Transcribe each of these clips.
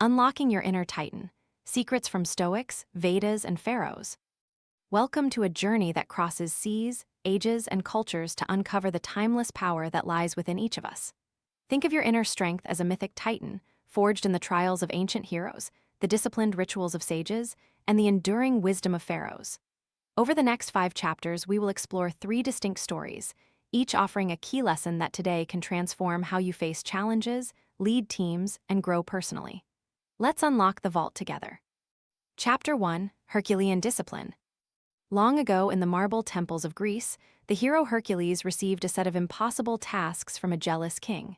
Unlocking Your Inner Titan, Secrets from Stoics, Vedas, and Pharaohs. Welcome to a journey that crosses seas, ages, and cultures to uncover the timeless power that lies within each of us. Think of your inner strength as a mythic titan, forged in the trials of ancient heroes, the disciplined rituals of sages, and the enduring wisdom of pharaohs. Over the next 5 chapters, we will explore 3 distinct stories, each offering a key lesson that today can transform how you face challenges, lead teams, and grow personally. Let's unlock the vault together. Chapter 1: Herculean Discipline. Long ago in the marble temples of Greece, the hero Hercules received a set of impossible tasks from a jealous king.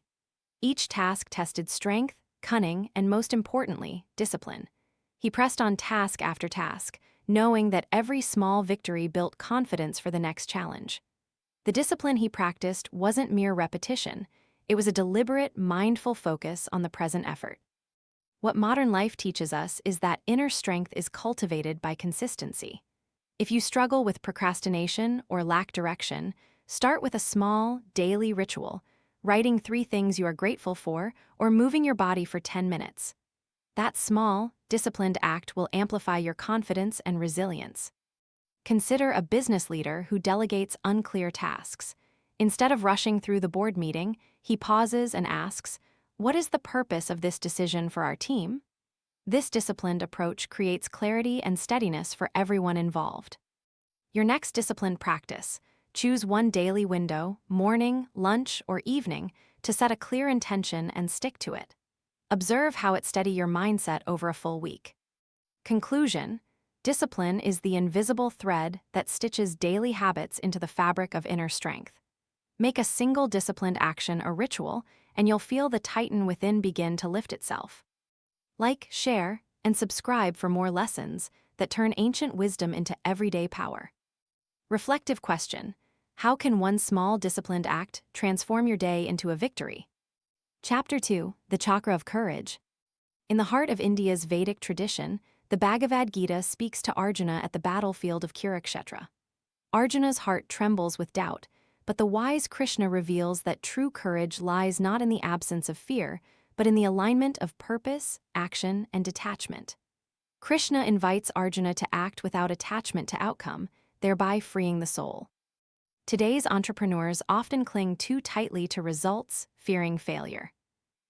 Each task tested strength, cunning, and most importantly, discipline. He pressed on task after task, knowing that every small victory built confidence for the next challenge. The discipline he practiced wasn't mere repetition. It was a deliberate, mindful focus on the present effort. What modern life teaches us is that inner strength is cultivated by consistency. If you struggle with procrastination or lack direction, start with a small, daily ritual, writing 3 things you are grateful for or moving your body for 10 minutes. That small, disciplined act will amplify your confidence and resilience. Consider a business leader who delegates unclear tasks. Instead of rushing through the board meeting, he pauses and asks, "What is the purpose of this decision for our team?" This disciplined approach creates clarity and steadiness for everyone involved. Your next disciplined practice: choose one daily window, morning, lunch, or evening, to set a clear intention and stick to it. Observe how it steadies your mindset over a full week. Conclusion: discipline is the invisible thread that stitches daily habits into the fabric of inner strength. Make a single disciplined action a ritual, and you'll feel the titan within begin to lift itself. Like, share, and subscribe for more lessons that turn ancient wisdom into everyday power. Reflective question: how can one small disciplined act transform your day into a victory? Chapter 2: The Chakra of Courage. In the heart of India's Vedic tradition, the Bhagavad Gita speaks to Arjuna at the battlefield of Kurukshetra. Arjuna's heart trembles with doubt, but the wise Krishna reveals that true courage lies not in the absence of fear, but in the alignment of purpose, action, and detachment. Krishna invites Arjuna to act without attachment to outcome, thereby freeing the soul. Today's entrepreneurs often cling too tightly to results, fearing failure.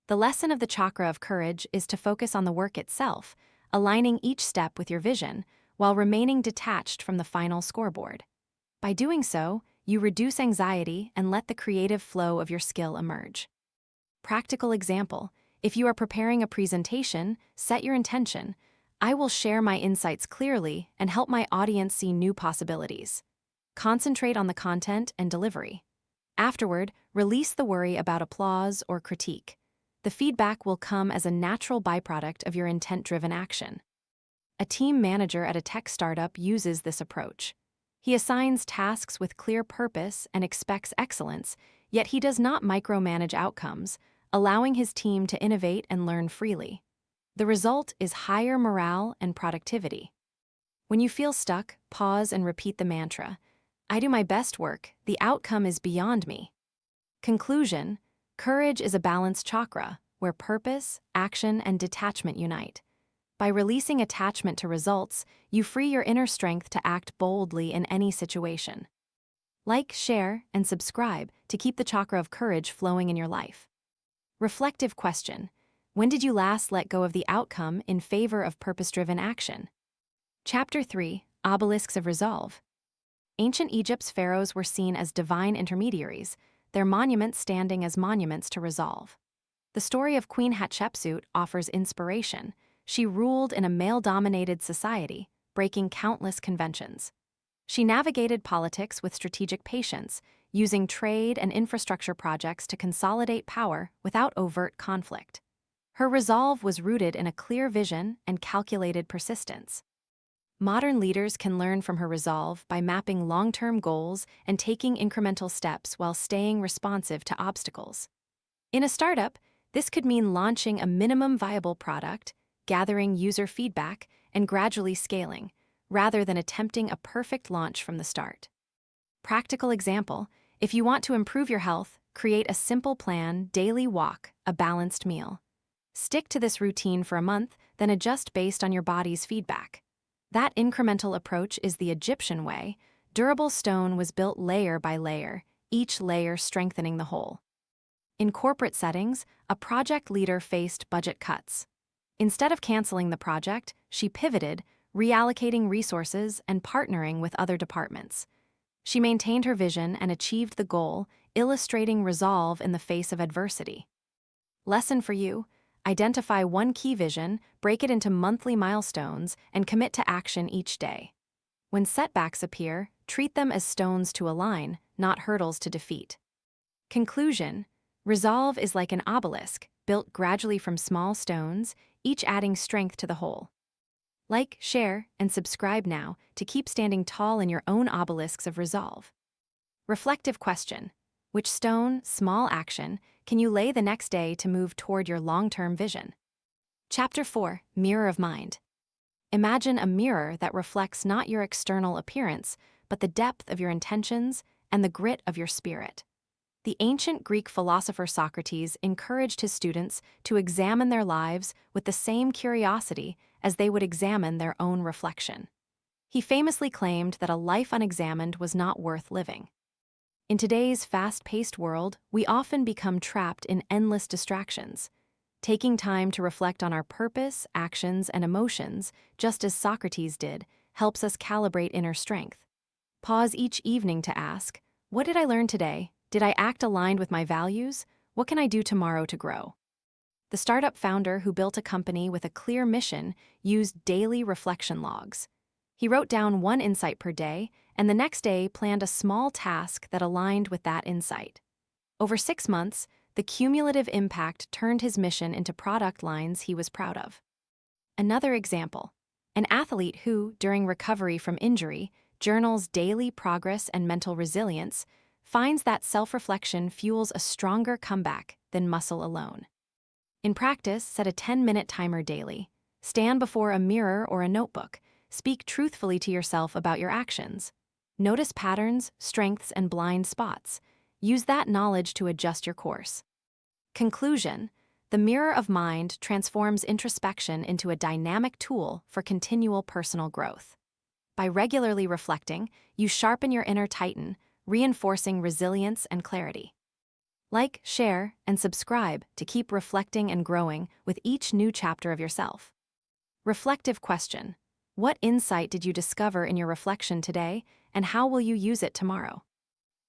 The lesson of the chakra of courage is to focus on the work itself, aligning each step with your vision, while remaining detached from the final scoreboard. By doing so, you reduce anxiety and let the creative flow of your skill emerge. Practical example: if you are preparing a presentation, set your intention. I will share my insights clearly and help my audience see new possibilities. Concentrate on the content and delivery. Afterward, release the worry about applause or critique. The feedback will come as a natural byproduct of your intent-driven action. A team manager at a tech startup uses this approach. He assigns tasks with clear purpose and expects excellence, yet he does not micromanage outcomes, allowing his team to innovate and learn freely. The result is higher morale and productivity. When you feel stuck, pause and repeat the mantra: "I do my best work, the outcome is beyond me." Conclusion: courage is a balanced chakra, where purpose, action, and detachment unite. By releasing attachment to results, you free your inner strength to act boldly in any situation. Like, share, and subscribe to keep the chakra of courage flowing in your life. Reflective question: when did you last let go of the outcome in favor of purpose-driven action? Chapter 3: Obelisks of Resolve. Ancient Egypt's pharaohs were seen as divine intermediaries, their monuments standing as monuments to resolve. The story of Queen Hatshepsut offers inspiration. She ruled in a male-dominated society, breaking countless conventions. She navigated politics with strategic patience, using trade and infrastructure projects to consolidate power without overt conflict. Her resolve was rooted in a clear vision and calculated persistence. Modern leaders can learn from her resolve by mapping long-term goals and taking incremental steps while staying responsive to obstacles. In a startup, this could mean launching a minimum viable product, gathering user feedback, and gradually scaling, rather than attempting a perfect launch from the start. Practical example: if you want to improve your health, create a simple plan: daily walk, a balanced meal. Stick to this routine for a month, then adjust based on your body's feedback. That incremental approach is the Egyptian way. Durable stone was built layer by layer, each layer strengthening the whole. In corporate settings, a project leader faced budget cuts. Instead of canceling the project, she pivoted, reallocating resources and partnering with other departments. She maintained her vision and achieved the goal, illustrating resolve in the face of adversity. Lesson for you: identify one key vision, break it into monthly milestones, and commit to action each day. When setbacks appear, treat them as stones to align, not hurdles to defeat. Conclusion: resolve is like an obelisk, built gradually from small stones, each adding strength to the whole. Like, share, and subscribe now to keep standing tall in your own obelisks of resolve. Reflective question: which stone, small action, can you lay the next day to move toward your long-term vision? Chapter 4: Mirror of Mind. Imagine a mirror that reflects not your external appearance, but the depth of your intentions and the grit of your spirit. The ancient Greek philosopher Socrates encouraged his students to examine their lives with the same curiosity as they would examine their own reflection. He famously claimed that a life unexamined was not worth living. In today's fast-paced world, we often become trapped in endless distractions. Taking time to reflect on our purpose, actions, and emotions, just as Socrates did, helps us calibrate inner strength. Pause each evening to ask, what did I learn today? Did I act aligned with my values? What can I do tomorrow to grow? The startup founder who built a company with a clear mission used daily reflection logs. He wrote down one insight per day, and the next day planned a small task that aligned with that insight. Over 6 months, the cumulative impact turned his mission into product lines he was proud of. Another example: an athlete who, during recovery from injury, journals daily progress and mental resilience, finds that self-reflection fuels a stronger comeback than muscle alone. In practice, set a 10-minute timer daily. Stand before a mirror or a notebook. Speak truthfully to yourself about your actions. Notice patterns, strengths, and blind spots. Use that knowledge to adjust your course. Conclusion: the mirror of mind transforms introspection into a dynamic tool for continual personal growth. By regularly reflecting, you sharpen your inner titan, reinforcing resilience and clarity. Like, share, and subscribe to keep reflecting and growing with each new chapter of yourself. Reflective question: what insight did you discover in your reflection today, and how will you use it tomorrow?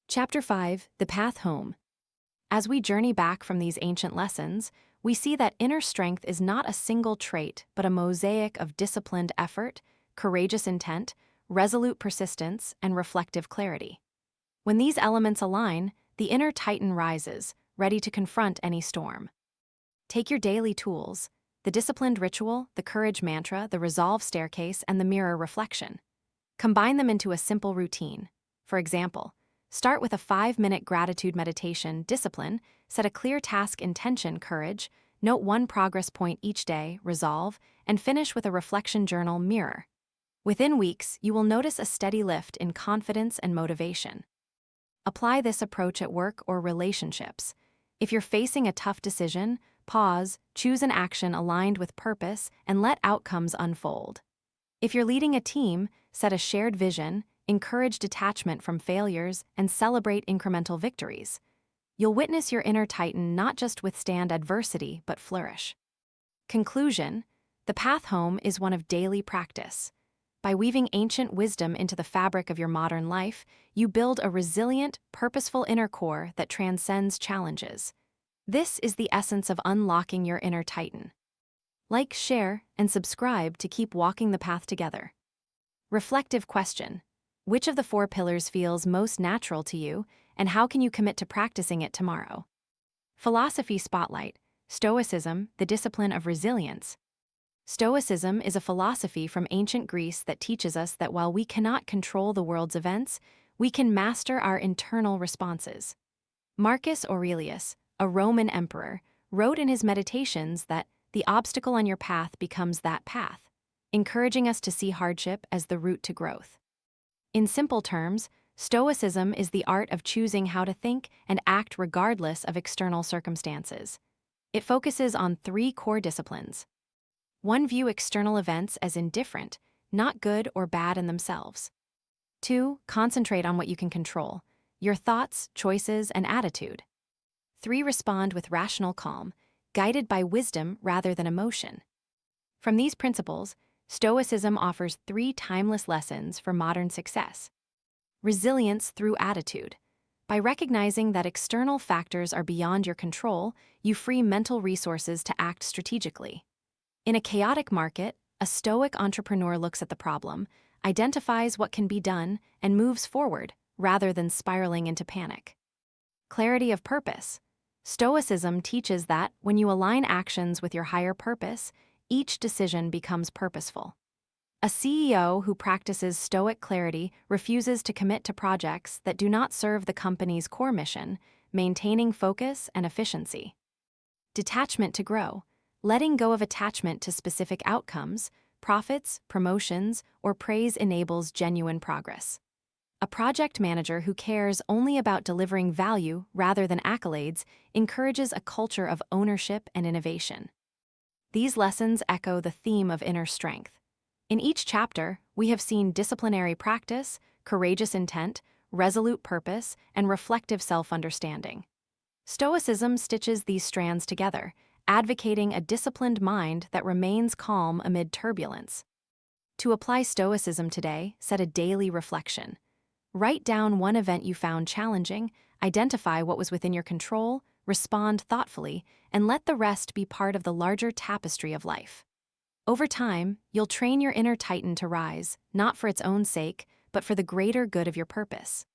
Chapter 5: The Path Home. As we journey back from these ancient lessons, we see that inner strength is not a single trait, but a mosaic of disciplined effort, courageous intent, resolute persistence, and reflective clarity. When these elements align, the inner titan rises, ready to confront any storm. Take your daily tools: the disciplined ritual, the courage mantra, the resolve staircase, and the mirror reflection. Combine them into a simple routine. For example, start with a 5-minute gratitude meditation, discipline, set a clear task intention, courage, note one progress point each day, resolve, and finish with a reflection journal, mirror. Within weeks, you will notice a steady lift in confidence and motivation. Apply this approach at work or relationships. If you're facing a tough decision, pause, choose an action aligned with purpose, and let outcomes unfold. If you're leading a team, set a shared vision, encourage detachment from failures, and celebrate incremental victories. You'll witness your inner titan not just withstand adversity, but flourish. Conclusion: the path home is one of daily practice. By weaving ancient wisdom into the fabric of your modern life, you build a resilient, purposeful inner core that transcends challenges. This is the essence of unlocking your inner titan. Like, share, and subscribe to keep walking the path together. Reflective question: which of the 4 pillars feels most natural to you, and how can you commit to practicing it tomorrow? Philosophy spotlight: Stoicism, the discipline of resilience. Stoicism is a philosophy from ancient Greece that teaches us that while we cannot control the world's events, we can master our internal responses. Marcus Aurelius, a Roman emperor, wrote in his Meditations that the obstacle on your path becomes that path, encouraging us to see hardship as the route to growth. In simple terms, Stoicism is the art of choosing how to think and act regardless of external circumstances. It focuses on three core disciplines. 1. View external events as indifferent, not good or bad in themselves. 2. Concentrate on what you can control, your thoughts, choices, and attitude. 3. Respond with rational calm, guided by wisdom rather than emotion. From these principles, Stoicism offers 3 timeless lessons for modern success. Resilience through attitude. By recognizing that external factors are beyond your control, you free mental resources to act strategically. In a chaotic market, a Stoic entrepreneur looks at the problem, identifies what can be done, and moves forward, rather than spiraling into panic. Clarity of purpose. Stoicism teaches that when you align actions with your higher purpose, each decision becomes purposeful. A CEO who practices Stoic clarity refuses to commit to projects that do not serve the company's core mission, maintaining focus and efficiency. Detachment to grow. Letting go of attachment to specific outcomes, profits, promotions, or praise enables genuine progress. A project manager who cares only about delivering value rather than accolades encourages a culture of ownership and innovation. These lessons echo the theme of inner strength. In each chapter, we have seen disciplinary practice, courageous intent, resolute purpose, and reflective self-understanding. Stoicism stitches these strands together, advocating a disciplined mind that remains calm amid turbulence. To apply Stoicism today, set a daily reflection. Write down one event you found challenging, identify what was within your control, respond thoughtfully, and let the rest be part of the larger tapestry of life. Over time, you'll train your inner titan to rise, not for its own sake, but for the greater good of your purpose.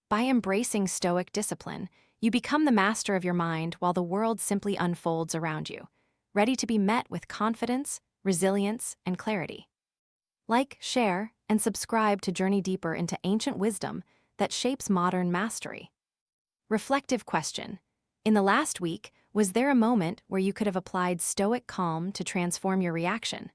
By embracing Stoic discipline, you become the master of your mind while the world simply unfolds around you, ready to be met with confidence, resilience, and clarity. Like, share, and subscribe to journey deeper into ancient wisdom that shapes modern mastery. Reflective question. In the last week, was there a moment where you could have applied Stoic calm to transform your reaction?